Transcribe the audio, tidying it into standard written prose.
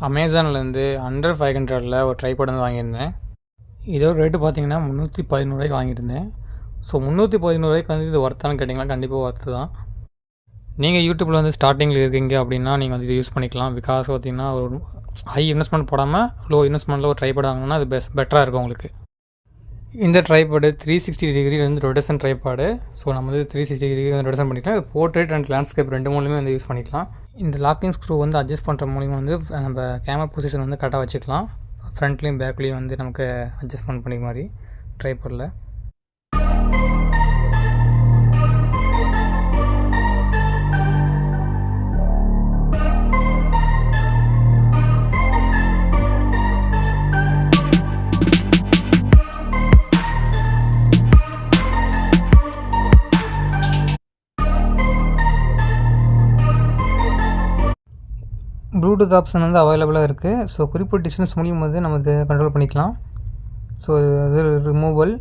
அமேசான்லேருந்து under 500ல் ஒரு tripod வந்து வாங்கியிருந்தேன். இதோட ரேட்டு பார்த்தீங்கன்னா 311 வாங்கியிருந்தேன். ஸோ 311 வந்து இது ஒர்த்தானு கேட்டிங்கன்னா கண்டிப்பாக ஒர்த்து தான். நீங்கள் யூடியூப்பில் வந்து ஸ்டார்டிங்கில் இருக்கீங்க அப்படின்னா நீங்கள் வந்து இது யூஸ் பண்ணிக்கலாம். பிகாஸ் பார்த்தீங்கன்னா ஒரு ஹை இன்வெஸ்ட்மெண்ட் போடாமல் லோ இன்வெஸ்ட்மெண்ட்டில் ஒரு ட்ரைபாட் வாங்கினா அது பெட்டராக இருக்கும் உங்களுக்கு. இந்த ட்ரைபாடு 360 டிகிரி வந்து ரொட்டேஷன் ட்ரைபாடு. ஸோ நம்ம வந்து 360 டிகிரி வந்து ரொட்டேஷன் பண்ணிக்கலாம். இது போர்ட்ரேட் அண்ட் லேண்ட்ஸ்கேப் ரெண்டு மூலியமே வந்து யூஸ் பண்ணிக்கலாம். இந்த லாக்கிங் ஸ்க்ரூ வந்து அட்ஜஸ்ட் பண்ணுற மூலிமா வந்து நம்ம கேமரா பொசிஷன் வந்து கரெக்டாக வச்சுக்கலாம். ஃப்ரண்ட்லேயும் பேக்லேயும் வந்து நமக்கு அட்ஜஸ்ட்மெண்ட் பண்ணிக்க மாதிரி ட்ரைபாடில். ப்ளூடூத் ஆப்ஷன் வந்து அவைலபிளாக இருக்குது. ஸோ குறிப்பிட்ட டிஸ்டன்ஸ் முடியும் போது நம்ம இதை கண்ட்ரோல் பண்ணிக்கலாம். ஸோ இது ரிமூவல்